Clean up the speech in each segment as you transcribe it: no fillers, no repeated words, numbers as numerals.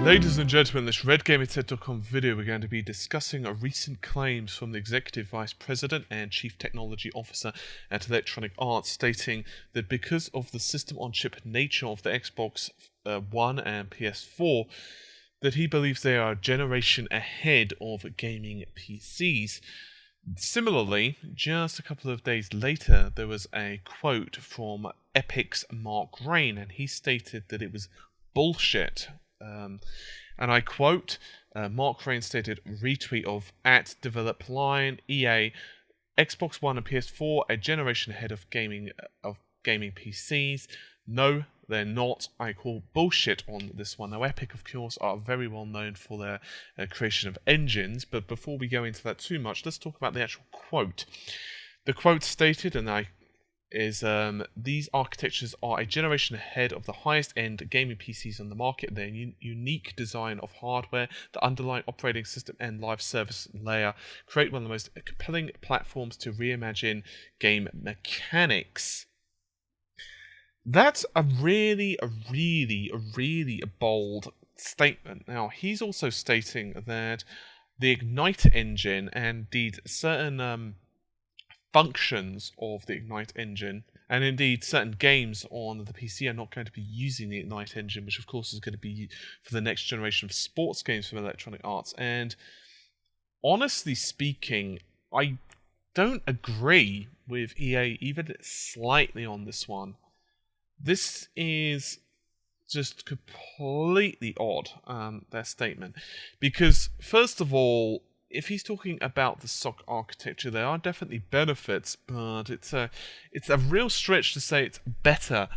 Ladies and gentlemen, in this RedGamerTech.com video, we're going to be discussing recent claims from the Executive Vice President and Chief Technology Officer at Electronic Arts, stating that because of the system-on-chip nature of the Xbox One and PS4, that he believes they are a generation ahead of gaming PCs. Similarly, just a couple of days later, there was a quote from Epic's Mark Rain, and he stated that it was bullshit. And I quote, Mark Rain stated, retweet of @DevelopLine, EA, Xbox One and PS4, a generation ahead of gaming PCs. No, they're not. I call bullshit on this one. Now, Epic, of course, are very well known for their creation of engines, but before we go into that too much, let's talk about the actual quote. The quote stated, these architectures are a generation ahead of the highest-end gaming PCs on the market. Their unique design of hardware, the underlying operating system, and live service layer create one of the most compelling platforms to reimagine game mechanics. That's a really bold statement. Now, he's also stating that the Ignite engine, and indeed certain functions of the Ignite engine, and indeed certain games on the PC are not going to be using the Ignite engine, which of course is going to be for the next generation of sports games from Electronic Arts. And honestly speaking, I don't agree with EA even slightly on this one. This is just completely odd, their statement, because first of all, if he's talking about the SoC architecture, there are definitely benefits, but it's a real stretch to say it's better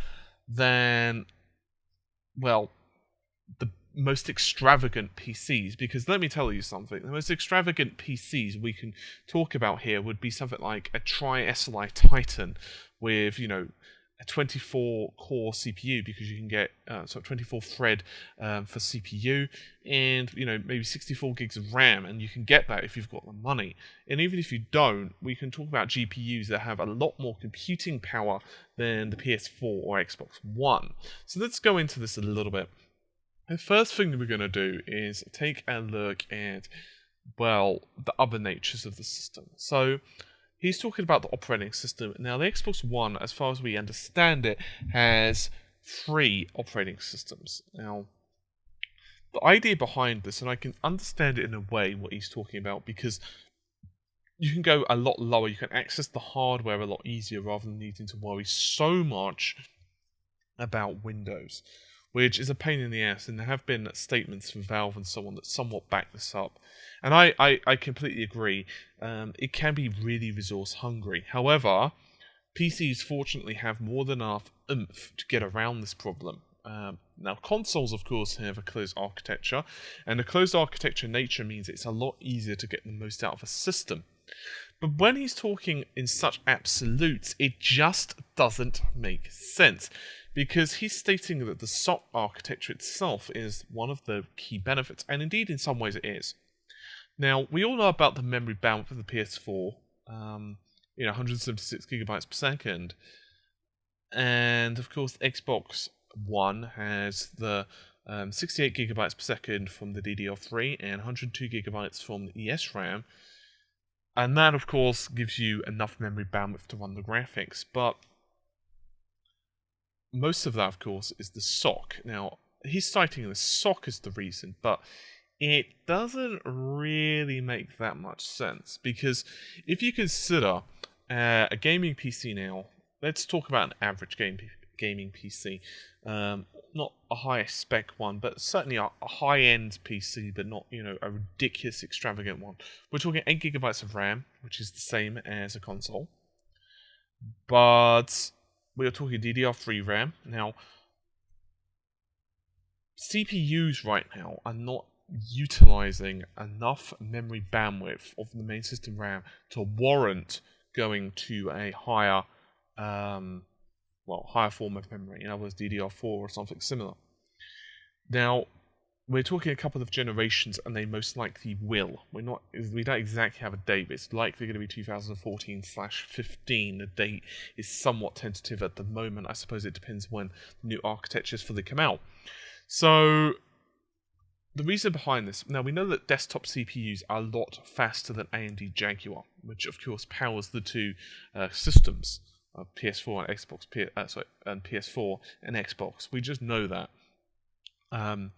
than, well, the most extravagant PCs. Because let me tell you something, the most extravagant PCs we can talk about here would be something like a Tri-SLI Titan with, a 24-core CPU, because you can get 24-thread for CPU, and maybe 64 gigs of RAM, and you can get that if you've got the money. And even if you don't, we can talk about GPUs that have a lot more computing power than the PS4 or Xbox One. So let's go into this a little bit. The first thing that we're going to do is take a look at, well, the other natures of the system. So he's talking about the operating system. Now, the Xbox One, as far as we understand it, has 3 operating systems. Now, the idea behind this, and I can understand it in a way, what he's talking about, because you can go a lot lower, you can access the hardware a lot easier rather than needing to worry so much about Windows, which is a pain in the ass, and there have been statements from Valve and so on that somewhat back this up. And I completely agree. It can be really resource hungry. However, PCs fortunately have more than enough oomph to get around this problem. Now, consoles, of course, have a closed architecture, and a closed architecture nature means it's a lot easier to get the most out of a system. But when he's talking in such absolutes, it just doesn't make sense, because he's stating that the SoC architecture itself is one of the key benefits, and indeed in some ways it is. Now, we all know about the memory bandwidth of the PS4, 176 gigabytes per second, and of course Xbox One has the 68 gigabytes per second from the DDR3 and 102 gigabytes from the ESRAM, and that of course gives you enough memory bandwidth to run the graphics, but most of that, of course, is the SoC. Now, he's citing the SoC as the reason, but it doesn't really make that much sense, because if you consider a gaming PC now, let's talk about an average gaming PC, not a high spec one, but certainly a high-end PC, but not a ridiculous extravagant one. We're talking 8 gigabytes of RAM, which is the same as a console, but we are talking DDR3 RAM. Now, CPUs right now are not utilizing enough memory bandwidth of the main system RAM to warrant going to a higher form of memory, in other words DDR4 or something similar. Now, we're talking a couple of generations, and they most likely will. We don't exactly have a date, but it's likely going to be 2014/15. The date is somewhat tentative at the moment. I suppose it depends when new architectures fully come out. So the reason behind this, now we know that desktop CPUs are a lot faster than AMD Jaguar, which of course powers the two systems, PS4 and Xbox, and PS4 and Xbox. We just know that. The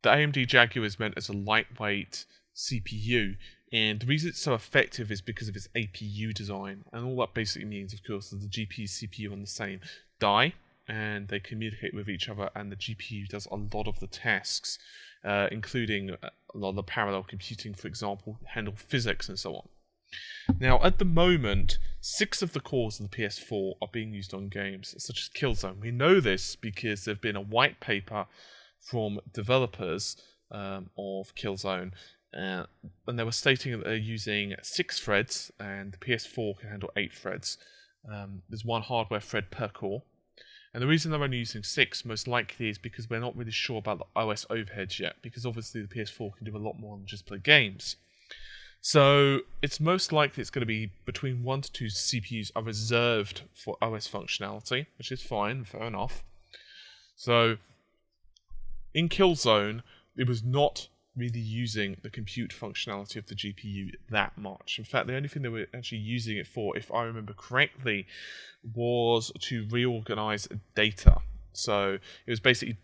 AMD Jaguar is meant as a lightweight CPU, and the reason it's so effective is because of its APU design. And all that basically means, of course, that the GPU and CPU are on the same die, and they communicate with each other, and the GPU does a lot of the tasks, including a lot of the parallel computing, for example, handle physics and so on. Now, at the moment, 6 of the cores of the PS4 are being used on games, such as Killzone. We know this because there's been a white paper from developers of Killzone, and they were stating that they're using 6 threads, and the PS4 can handle 8 threads. There's 1 hardware thread per core. And the reason they're only using 6 most likely is because we're not really sure about the OS overheads yet, because obviously the PS4 can do a lot more than just play games. So it's most likely it's going to be between 1 to 2 CPUs are reserved for OS functionality, which is fine, fair enough. So in Killzone, it was not really using the compute functionality of the GPU that much. In fact, the only thing they were actually using it for, if I remember correctly, was to reorganize data. So it was basically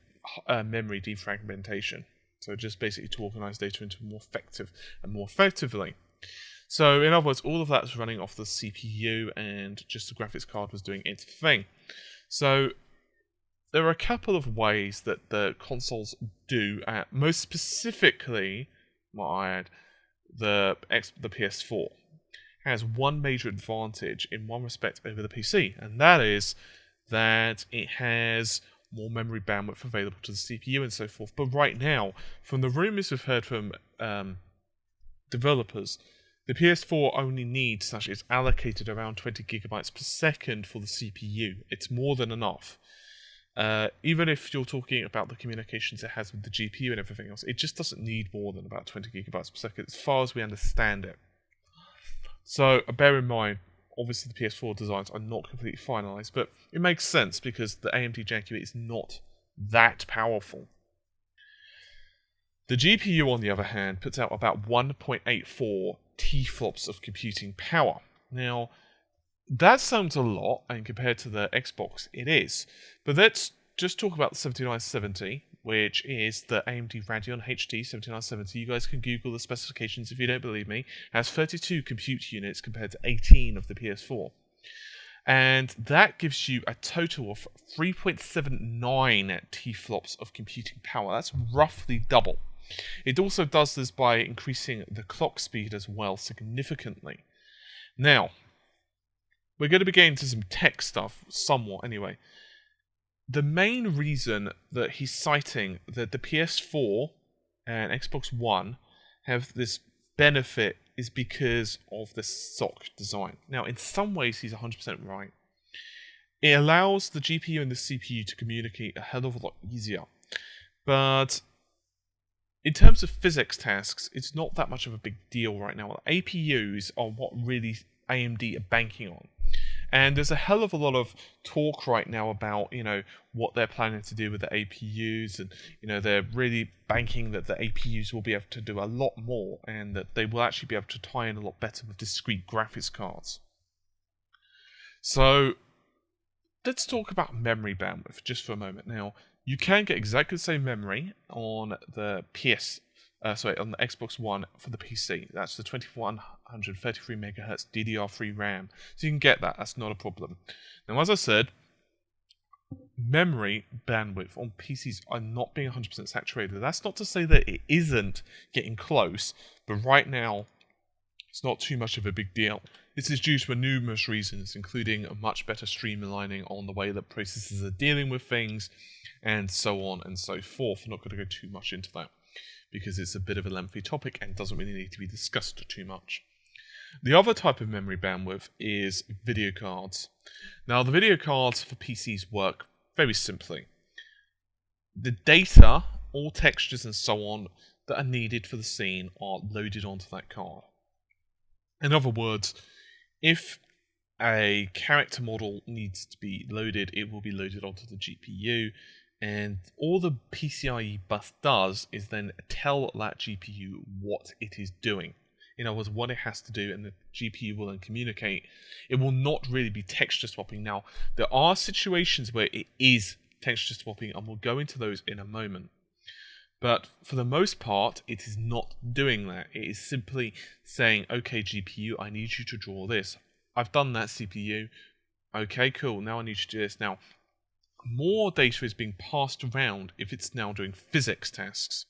memory defragmentation. So just basically to organize data into more effectively. So in other words, all of that was running off the CPU, and just the graphics card was doing its thing. So there are a couple of ways that the consoles do, most specifically, might I add, the PS4 has one major advantage in one respect over the PC, and that is that it has more memory bandwidth available to the CPU and so forth. But right now, from the rumors we've heard from developers, the PS4 only needs, it's allocated around 20 gigabytes per second for the CPU. It's more than enough. Even if you're talking about the communications it has with the GPU and everything else, it just doesn't need more than about 20 gigabytes per second, as far as we understand it. So bear in mind, obviously the PS4 designs are not completely finalized, but it makes sense because the AMD Jaguar is not that powerful. The GPU, on the other hand, puts out about 1.84 teraflops of computing power. Now, that sounds a lot, and compared to the Xbox, it is. But let's just talk about the 7970, which is the AMD Radeon HD 7970. You guys can Google the specifications if you don't believe me. It has 32 compute units compared to 18 of the PS4. And that gives you a total of 3.79 teraflops of computing power. That's roughly double. It also does this by increasing the clock speed as well significantly. Now, we're going to be getting into some tech stuff, somewhat anyway. The main reason that he's citing that the PS4 and Xbox One have this benefit is because of the SoC design. Now, in some ways, he's 100% right. It allows the GPU and the CPU to communicate a hell of a lot easier. But in terms of physics tasks, it's not that much of a big deal right now. APUs are what really AMD are banking on. And there's a hell of a lot of talk right now about, what they're planning to do with the APUs, and, they're really banking that the APUs will be able to do a lot more, and that they will actually be able to tie in a lot better with discrete graphics cards. So, let's talk about memory bandwidth just for a moment. Now, you can get exactly the same memory on the on the Xbox One for the PC. That's the 2133 MHz DDR3 RAM. So you can get that. That's not a problem. Now, as I said, memory bandwidth on PCs are not being 100% saturated. That's not to say that it isn't getting close, but right now, it's not too much of a big deal. This is due to numerous reasons, including a much better streamlining on the way that processors are dealing with things, and so on and so forth. I'm not going to go too much into that, because it's a bit of a lengthy topic and doesn't really need to be discussed too much. The other type of memory bandwidth is video cards. Now, the video cards for PCs work very simply. The data, all textures and so on, that are needed for the scene are loaded onto that card. In other words, if a character model needs to be loaded, it will be loaded onto the GPU. And all the PCIe bus does is then tell that GPU what it is doing. In other words, what it has to do, and the GPU will then communicate. It will not really be texture swapping. Now, there are situations where it is texture swapping, and we'll go into those in a moment. But for the most part, it is not doing that. It is simply saying, okay, GPU, I need you to draw this. I've done that, CPU. Okay, cool. Now I need you to do this. Now, more data is being passed around if it's now doing physics tasks.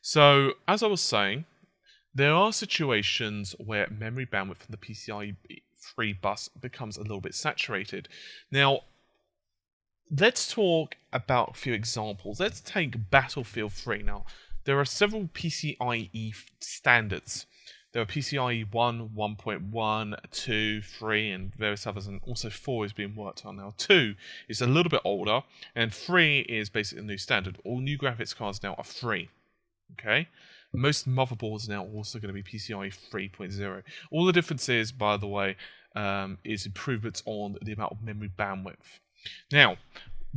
So, as I was saying, there are situations where memory bandwidth from the PCIe 3 bus becomes a little bit saturated. Now, let's talk about a few examples. Let's take Battlefield 3. Now, there are several PCIe standards. There are PCIe 1, 1.1, 2, 3, and various others, and also 4 is being worked on now. 2 is a little bit older, and 3 is basically the new standard. All new graphics cards now are free. Okay? Most motherboards now are also going to be PCIe 3.0. All the difference is, by the way, is improvements on the amount of memory bandwidth. Now,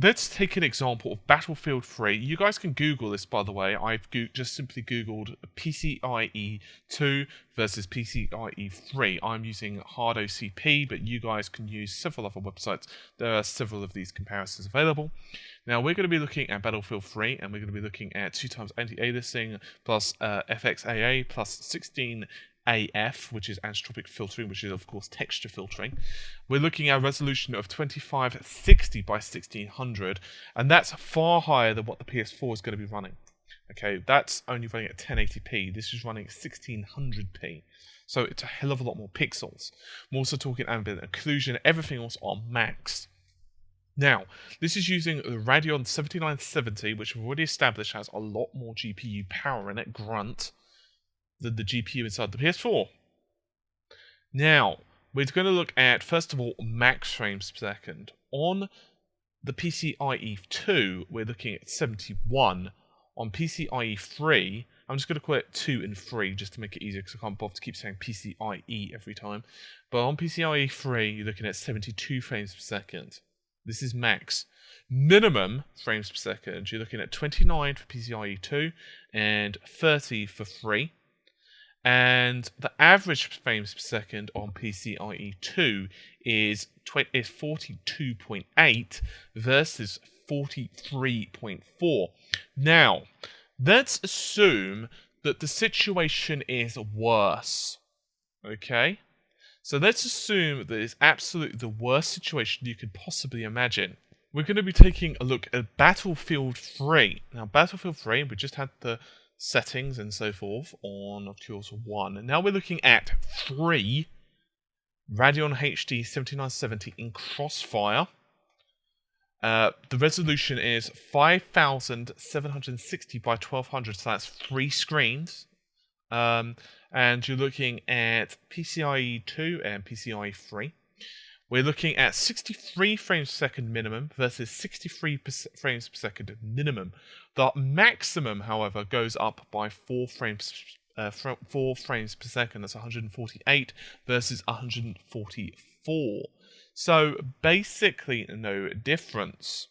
let's take an example of Battlefield 3. You guys can Google this, by the way. I've just simply Googled PCIe 2 versus PCIe 3. I'm using HardOCP, but you guys can use several other websites. There are several of these comparisons available. Now, we're going to be looking at Battlefield 3, and we're going to be looking at 2x anti-aliasing plus FXAA plus 16AF, which is anisotropic filtering, which is, of course, texture filtering. We're looking at a resolution of 2560 by 1600, and that's far higher than what the PS4 is going to be running. Okay, that's only running at 1080p. This is running at 1600p. So it's a hell of a lot more pixels. I'm also talking ambient occlusion, everything else on max. Now, this is using the Radeon 7970, which we've already established has a lot more GPU power in it, grunt, than the GPU inside the PS4. Now, we're going to look at, first of all, max frames per second. On the PCIe 2, we're looking at 71. On PCIe 3, I'm just going to call it 2 and 3 just to make it easier because I can't bother to keep saying PCIe every time. But on PCIe 3, you're looking at 72 frames per second. This is max. Minimum frames per second, you're looking at 29 for PCIe 2 and 30 for 3. And the average frames per second on PCIe 2 is 42.8 versus 43.4. Now, let's assume that the situation is worse. Okay? So let's assume that it's absolutely the worst situation you could possibly imagine. We're going to be taking a look at Battlefield 3. Now, Battlefield 3, we just had the settings and so forth on, of course, 1. And now we're looking at 3 Radeon HD 7970 in Crossfire. The resolution is 5760 by 1200, so that's 3 screens. And you're looking at PCIe 2 and PCIe 3. We're looking at 63 frames per second minimum versus 63 frames per second minimum. The maximum, however, goes up by 4 frames per second. That's 148 versus 144. So basically no difference.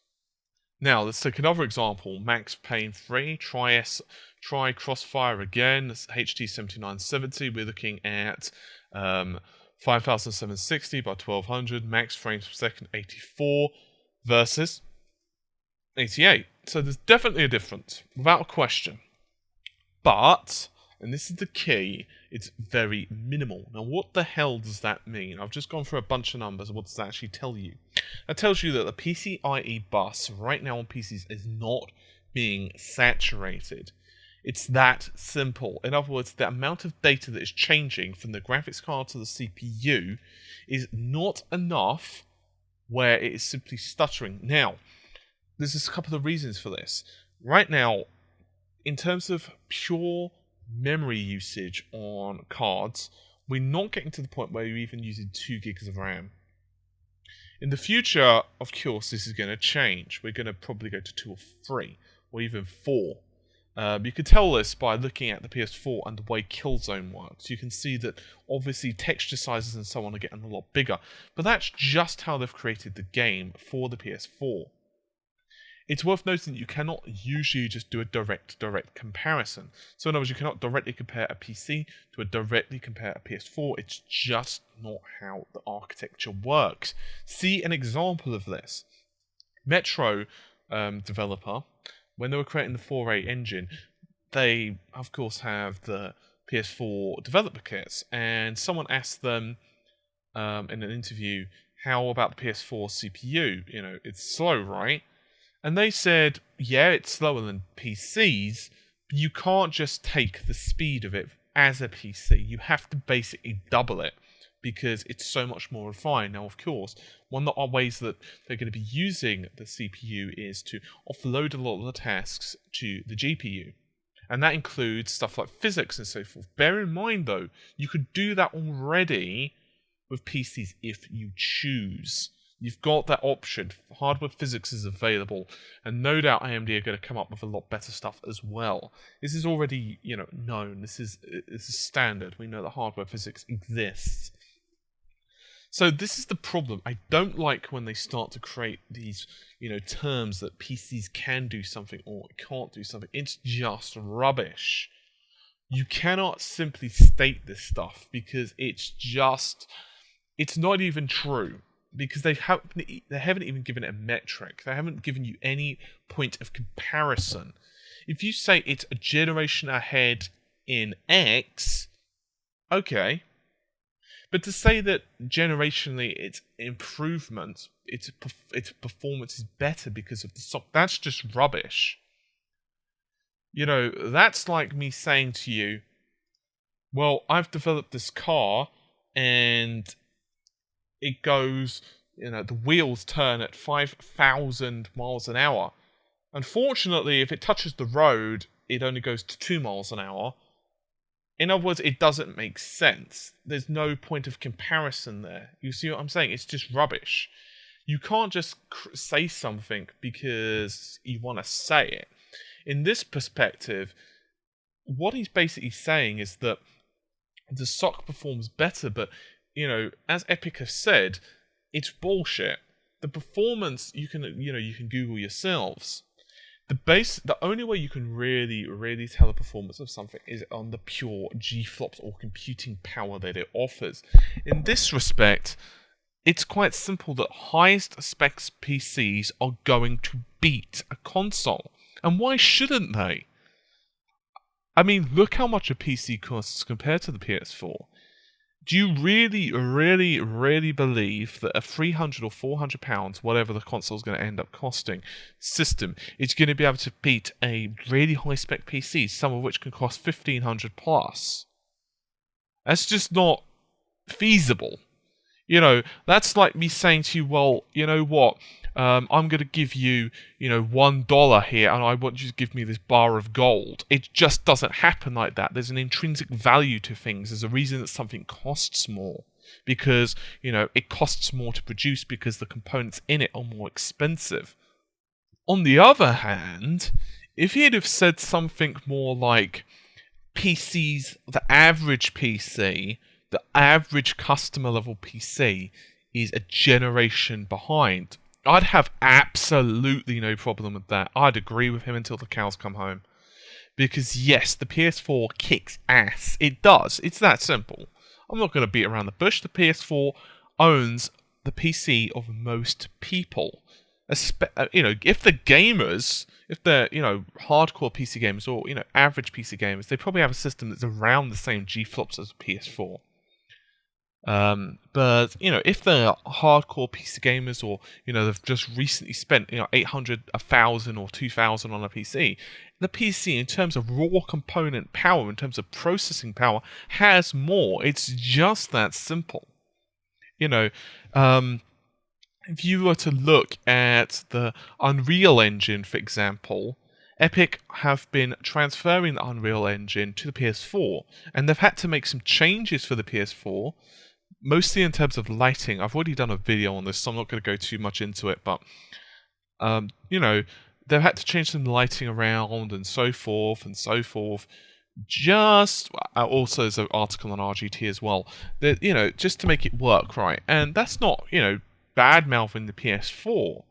Now let's take another example. Max Payne 3. Try Crossfire again. It's HD 7970. We're looking at 5760 by 1200. Max frames per second 84 versus 88. So there's definitely a difference, without a question. But, and this is the key, it's very minimal. Now what the hell does that mean? I've just gone through a bunch of numbers. What does that actually tell you? That tells you that the PCIe bus right now on PCs is not being saturated. It's that simple. In other words, the amount of data that is changing from the graphics card to the CPU is not enough where it is simply stuttering. Now, there's a couple of reasons for this. Right now, in terms of pure memory usage on cards, we're not getting to the point where you're even using 2 gigs of RAM. In the future, of course, this is going to change. We're going to probably go to 2 or 3, or even 4. You can tell this by looking at the PS4 and the way Killzone works. You can see that obviously texture sizes and so on are getting a lot bigger, but that's just how they've created the game for the PS4. it's worth noting that you cannot usually just do a direct comparison. So in other words, you cannot directly compare a PC to directly compare a PS4. It's just not how the architecture works. See an example of this. Metro developer, when they were creating the 4A engine, they of course have the PS4 developer kits, and someone asked them in an interview, how about the PS4 CPU? It's slow, right? And they said, yeah, it's slower than PCs, but you can't just take the speed of it as a PC. You have to basically double it because it's so much more refined. Now, of course, one of the ways that they're going to be using the CPU is to offload a lot of the tasks to the GPU. And that includes stuff like physics and so forth. Bear in mind, though, you could do that already with PCs if you choose. You've got that option. Hardware physics is available, and no doubt AMD are going to come up with a lot better stuff as well. This is already, known. This is standard. We know that hardware physics exists. So this is the problem. I don't like when they start to create these, terms that PCs can do something or can't do something. It's just rubbish. You cannot simply state this stuff because it's not even true. Because they haven't even given it a metric. They haven't given you any point of comparison. If you say it's a generation ahead in X, okay. But to say that generationally it's improvement, its performance is better because of the software, that's just rubbish. That's like me saying to you, well, I've developed this car and it goes, the wheels turn at 5,000 miles an hour. Unfortunately, if it touches the road, it only goes to 2 miles an hour. In other words, it doesn't make sense. There's no point of comparison there. You see what I'm saying? It's just rubbish. You can't just say something because you want to say it. In this perspective, what he's basically saying is that the SOC performs better, but as Epic have said, it's bullshit. The performance you can Google yourselves. The only way you can really tell the performance of something is on the pure G-flops or computing power that it offers. In this respect, it's quite simple that highest specs PCs are going to beat a console. And why shouldn't they? I mean, look how much a PC costs compared to the PS4. Do you really believe that a £300 or £400, whatever the console is going to end up costing, system is going to be able to beat a really high-spec PC, some of which can cost £1,500 plus? That's just not feasible. That's like me saying to you, well, you know what? I'm going to give you, $1 here, and I want you to give me this bar of gold. It just doesn't happen like that. There's an intrinsic value to things. There's a reason that something costs more. Because, it costs more to produce because the components in it are more expensive. On the other hand, if he'd have said something more like PCs, the average PC, the average customer level PC is a generation behind, I'd have absolutely no problem with that. I'd agree with him until the cows come home. Because yes, the PS4 kicks ass. It does. It's that simple. I'm not going to beat around the bush. The PS4 owns the PC of most people. If the gamers, if they're, hardcore PC gamers or, average PC gamers, they probably have a system that's around the same G-flops as a PS4. But if they're hardcore PC gamers or they've just recently spent 800, 1,000 or 2,000 on a PC, the PC in terms of raw component power, in terms of processing power, has more. It's just that simple. If you were to look at the Unreal Engine, for example, Epic have been transferring the Unreal Engine to the PS4, and they've had to make some changes for the PS4. Mostly in terms of lighting. I've already done a video on this, so I'm not going to go too much into it, but, they've had to change some lighting around and so forth. Just, also there's an article on RGT as well, that, just to make it work right. And that's not, bad-mouthing the PS4.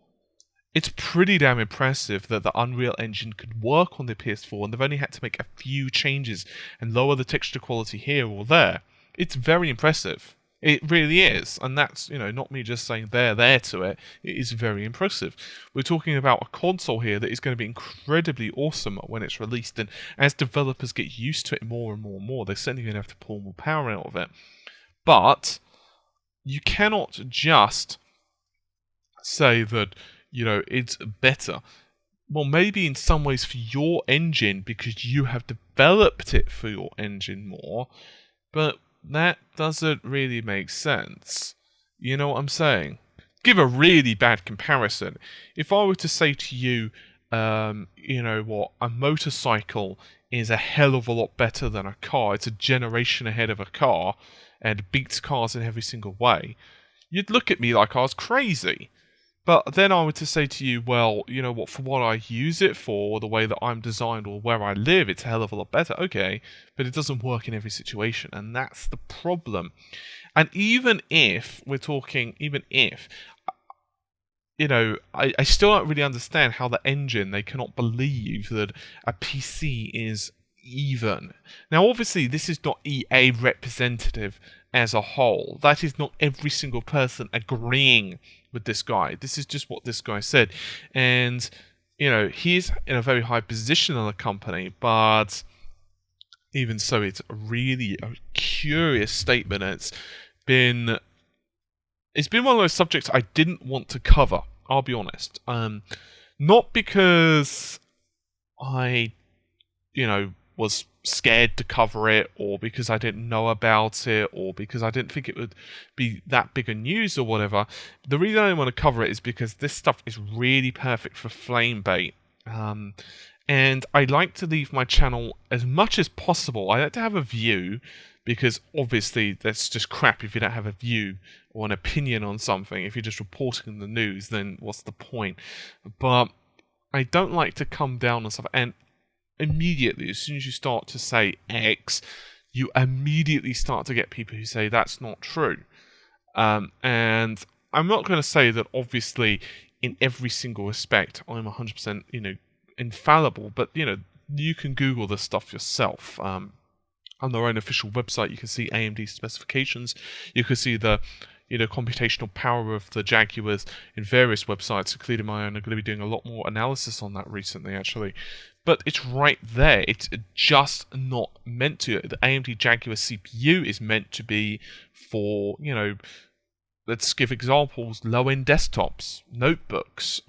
it's pretty damn impressive that the Unreal Engine could work on the PS4 and they've only had to make a few changes and lower the texture quality here or there. It's very impressive. It really is. And that's, not me just saying they're there to it. It is very impressive. We're talking about a console here that is going to be incredibly awesome when it's released. And as developers get used to it more and more and more, they're certainly going to have to pull more power out of it. But you cannot just say that, it's better. Well, maybe in some ways for your engine because you have developed it for your engine more, but that doesn't really make sense. You know what I'm saying? Give a really bad comparison. If I were to say to you, a motorcycle is a hell of a lot better than a car, it's a generation ahead of a car, and beats cars in every single way, you'd look at me like I was crazy. But then I were to say to you, well, you know what, for what I use it for, the way that I'm designed or where I live, it's a hell of a lot better. Okay, but it doesn't work in every situation, and that's the problem. And even if, I still don't really understand how the engine, they cannot believe that a PC is even. Now, obviously, this is not EA representative as a whole. That is not every single person agreeing with this guy. This is just what this guy said. And, he's in a very high position in the company, but even so, it's really a curious statement. It's been one of those subjects I didn't want to cover, I'll be honest. Not because I, was scared to cover it, or because I didn't know about it, or because I didn't think it would be that big a news or whatever. The reason I didn't want to cover it is because this stuff is really perfect for flame bait. And I like to leave my channel as much as possible. I like to have a view, because obviously that's just crap if you don't have a view or an opinion on something. If you're just reporting the news, then what's the point? But I don't like to come down on stuff. And immediately, as soon as you start to say X, you immediately start to get people who say that's not true. And I'm not going to say that obviously in every single respect I'm 100%, infallible, but you can Google this stuff yourself. On their own official website, you can see AMD specifications. You can see the computational power of the Jaguars in various websites, including my own. I'm going to be doing a lot more analysis on that recently, actually. But it's right there. It's just not meant to. The AMD Jaguar CPU is meant to be for, let's give examples, low-end desktops, notebooks,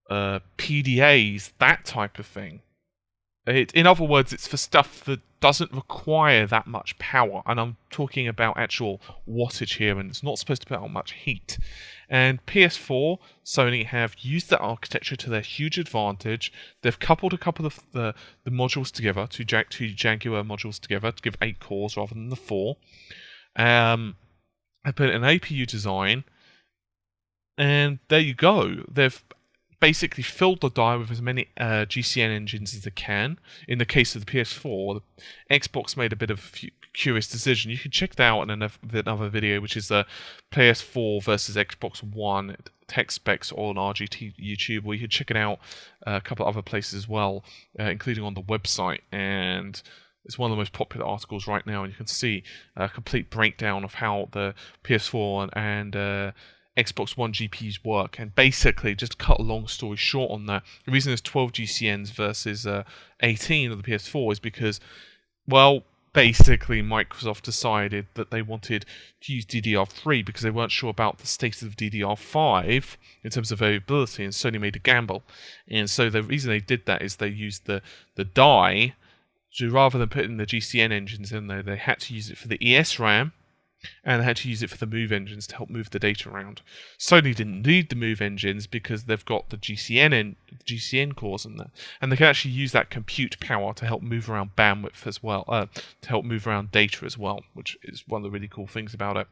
PDAs, that type of thing. In other words, it's for stuff that doesn't require that much power, and I'm talking about actual wattage here, and it's not supposed to put out much heat. And PS4, Sony have used that architecture to their huge advantage. They've coupled a couple of the modules together, two Jaguar modules together to give 8 cores rather than the 4. I put an APU design, and there you go. They've basically filled the die with as many GCN engines as they can. In the case of the PS4, the Xbox made a bit of a curious decision. You can check that out in another video, which is the PS4 versus Xbox One tech specs on RGT YouTube, or you can check it out a couple of other places as well, including on the website. And it's one of the most popular articles right now, and you can see a complete breakdown of how the PS4 and Xbox One GPUs work. And basically, just to cut a long story short on that, the reason there's 12 GCNs versus 18 of the PS4 is because, well, basically Microsoft decided that they wanted to use DDR3 because they weren't sure about the status of DDR5 in terms of availability, and Sony made a gamble. And so the reason they did that is they used the die, so rather than putting the GCN engines in there, they had to use it for the ESRAM, and they had to use it for the move engines to help move the data around. Sony didn't need the move engines because they've got the GCN cores in there, and they can actually use that compute power to help move around bandwidth as well, to help move around data as well, which is one of the really cool things about it.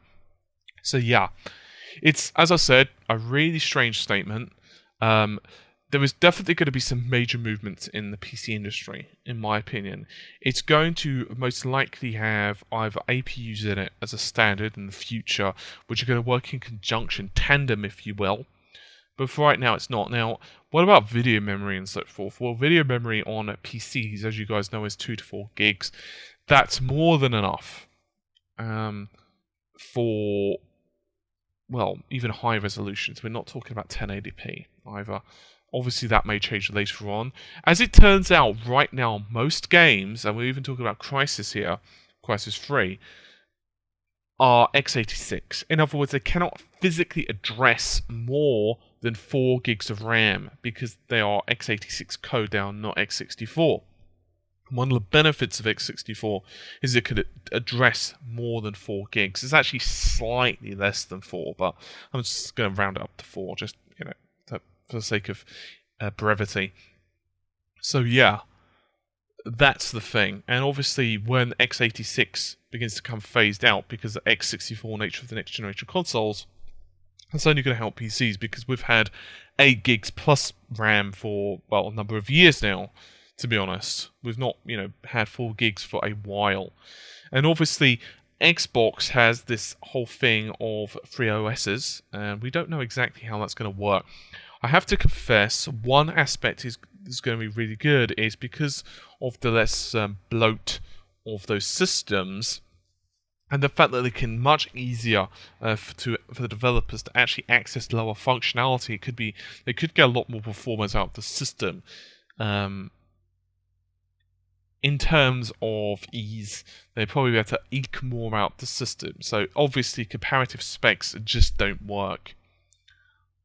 So yeah, it's, as I said, a really strange statement. There is definitely going to be some major movements in the PC industry, in my opinion. It's going to most likely have either APUs in it as a standard in the future, which are going to work in conjunction, tandem if you will, But for right now, it's not. Now, what about video memory and so forth? Well, video memory on PCs, as you guys know, is 2 to 4 gigs. That's more than enough for, well, even high resolutions. We're not talking about 1080p either. Obviously, that may change later on. As it turns out, right now, most games, and we're even talking about Crysis here, Crysis 3, are x86. In other words, they cannot physically address more than 4 gigs of RAM because they are x86 code, they are not x64. One of the benefits of x64 is it could address more than 4 gigs. It's actually slightly less than 4, but I'm just going to round it up to 4, just, for the sake of brevity. So yeah, that's the thing. And obviously, when x86 begins to come phased out because of the x64 nature of the next generation consoles, that's only going to help PCs because we've had 8 gigs plus RAM for, well, a number of years now, to be honest. We've not, had 4 gigs for a while. And obviously, Xbox has this whole thing of 3 OSs, and we don't know exactly how that's going to work. I have to confess, one aspect is going to be really good is because of the less bloat of those systems, and the fact that they can much easier for the developers to actually access lower functionality. They could get a lot more performance out of the system. In terms of ease, they'd probably be able to eke more out the system. So obviously, comparative specs just don't work.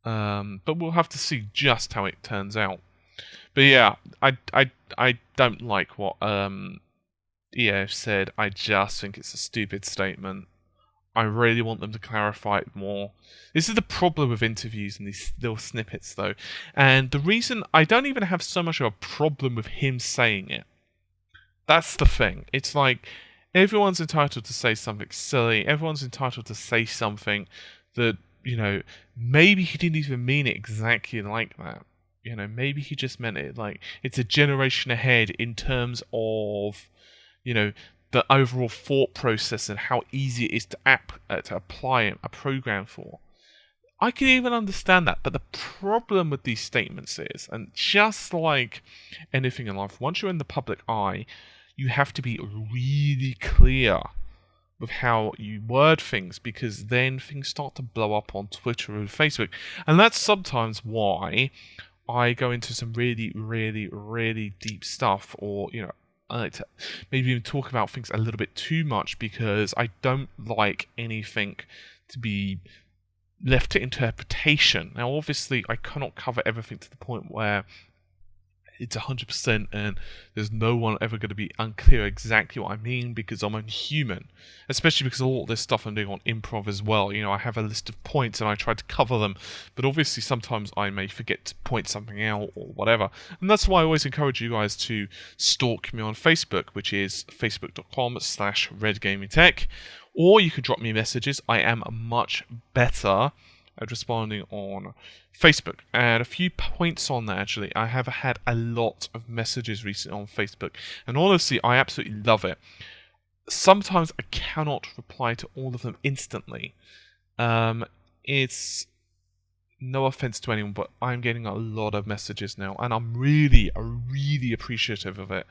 But we'll have to see just how it turns out. But yeah, I don't like what EA have said. I just think it's a stupid statement. I really want them to clarify it more. This is the problem with interviews and these little snippets, though. And the reason I don't even have so much of a problem with him saying it. That's the thing. It's like everyone's entitled to say something silly. Everyone's entitled to say something that, maybe he didn't even mean it exactly like that. Maybe he just meant it like it's a generation ahead in terms of, the overall thought process and how easy it is to apply a program for. I can even understand that, but the problem with these statements is, and just like anything in life, once you're in the public eye, you have to be really clear with how you word things, because then things start to blow up on Twitter and Facebook. And that's sometimes why I go into some really, really, really deep stuff, or, I like to maybe even talk about things a little bit too much, because I don't like anything to be left to interpretation. Now, obviously, I cannot cover everything to the point where it's 100% and there's no one ever going to be unclear exactly what I mean, because I'm a human. Especially because a lot of this stuff I'm doing on improv as well. I have a list of points and I try to cover them, but obviously sometimes I may forget to point something out or whatever. And that's why I always encourage you guys to stalk me on Facebook, which is facebook.com/redgamingtech. Or you could drop me messages. I am much better at responding on Facebook. And a few points on that, actually. I have had a lot of messages recently on Facebook. And honestly, I absolutely love it. Sometimes I cannot reply to all of them instantly. It's no offense to anyone, but I'm getting a lot of messages now. And I'm really appreciative of it.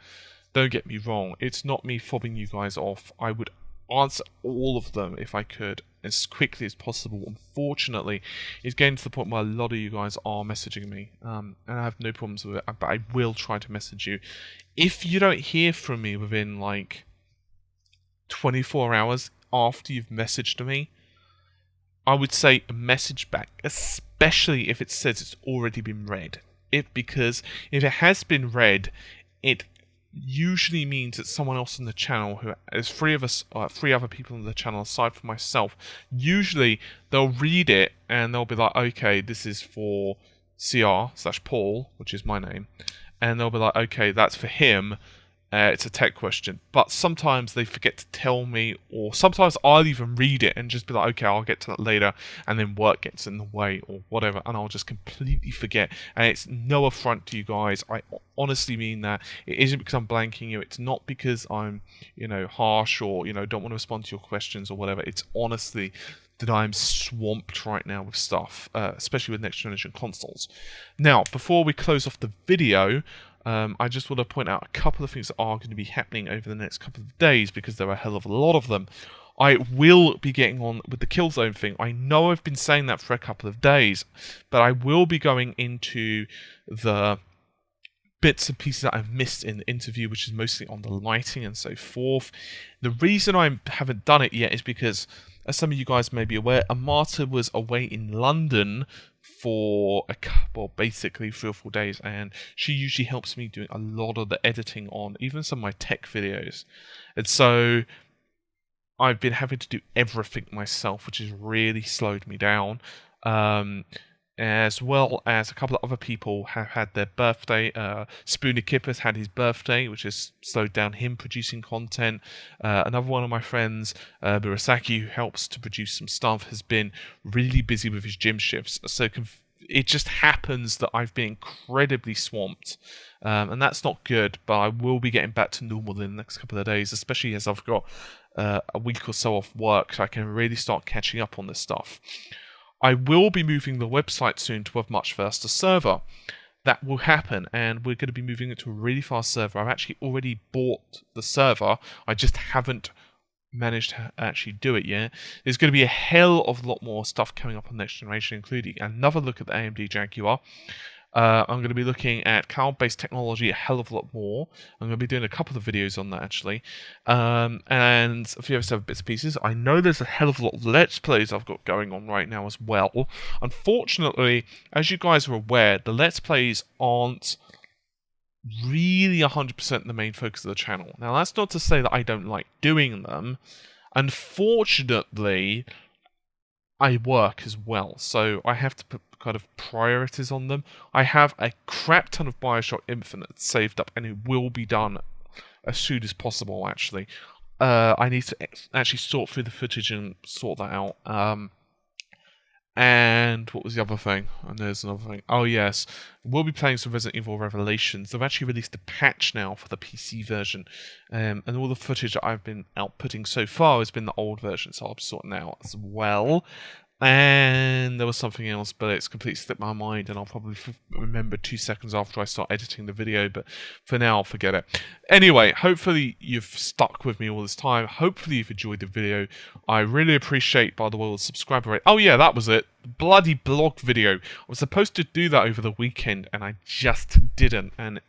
Don't get me wrong. It's not me fobbing you guys off. I would answer all of them if I could as quickly as possible. Unfortunately, it's getting to the point where a lot of you guys are messaging me, and I have no problems with it, but I will try to message you. If you don't hear from me within like 24 hours after you've messaged me, I would say message back, especially if it says it's already been read. Because if it has been read, it usually means that someone else on the channel, who there's 3 of us, 3 other people on the channel aside from myself, usually they'll read it and they'll be like, okay, this is for CR/Paul, which is my name, and they'll be like, okay, that's for him. It's a tech question. But sometimes they forget to tell me, or sometimes I'll even read it and just be like, okay, I'll get to that later, and then work gets in the way or whatever, and I'll just completely forget. And it's no affront to you guys. I honestly mean that. It isn't because I'm blanking you. It's not because I'm, harsh or, don't want to respond to your questions or whatever. It's honestly that I'm swamped right now with stuff, especially with next generation consoles. Now, before we close off the video, I just want to point out a couple of things that are going to be happening over the next couple of days, because there are a hell of a lot of them. I will be getting on with the Killzone thing. I know I've been saying that for a couple of days, but I will be going into the bits and pieces that I've missed in the interview, which is mostly on the lighting and so forth. The reason I haven't done it yet is because, as some of you guys may be aware, Amata was away in London for basically 3 or 4 days, and she usually helps me doing a lot of the editing on even some of my tech videos. And so I've been having to do everything myself, which has really slowed me down. As well as a couple of other people have had their birthday. Spoonie Kipper's had his birthday, which has slowed down him producing content. Another one of my friends, Murasaki, who helps to produce some stuff, has been really busy with his gym shifts. So it just happens that I've been incredibly swamped. And that's not good, but I will be getting back to normal in the next couple of days, especially as I've got a week or so off work, so I can really start catching up on this stuff. I will be moving the website soon to a much faster server. That will happen, and we're going to be moving it to a really fast server. I've actually already bought the server. I just haven't managed to actually do it yet. There's going to be a hell of a lot more stuff coming up on Next Generation, including another look at the AMD Jaguar. I'm going to be looking at cloud-based technology a hell of a lot more. I'm going to be doing a couple of videos on that, actually. And a few other bits and pieces. I know there's a hell of a lot of Let's Plays I've got going on right now as well. Unfortunately, as you guys are aware, the Let's Plays aren't really 100% the main focus of the channel. Now, that's not to say that I don't like doing them. Unfortunately, I work as well, so I have to put kind of priorities on them. I have a crap ton of Bioshock Infinite saved up, and it will be done as soon as possible, actually. I need to actually sort through the footage and sort that out. And what was the other thing? And there's another thing. Oh, yes. We'll be playing some Resident Evil Revelations. They've actually released a patch now for the PC version. And all the footage that I've been outputting so far has been the old version, so I'll be sorting that out as well. And there was something else, but it's completely slipped my mind, and I'll probably remember 2 seconds after I start editing the video, but for now, I'll forget it. Anyway, hopefully you've stuck with me all this time. Hopefully you've enjoyed the video. I really appreciate, by the way, the subscriber rate. Oh yeah, that was it. Bloody blog video. I was supposed to do that over the weekend, and I just didn't, and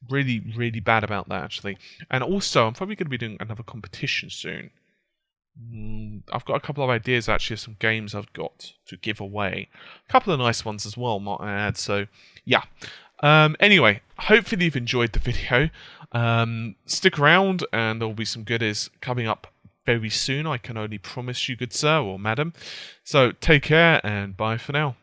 really, really bad about that, actually. And also, I'm probably going to be doing another competition soon. I've got a couple of ideas, actually, of some games I've got to give away. A couple of nice ones as well, might I add. So, yeah. Anyway, hopefully you've enjoyed the video. Stick around, and there will be some goodies coming up very soon. I can only promise you, good sir or madam. So, take care, and bye for now.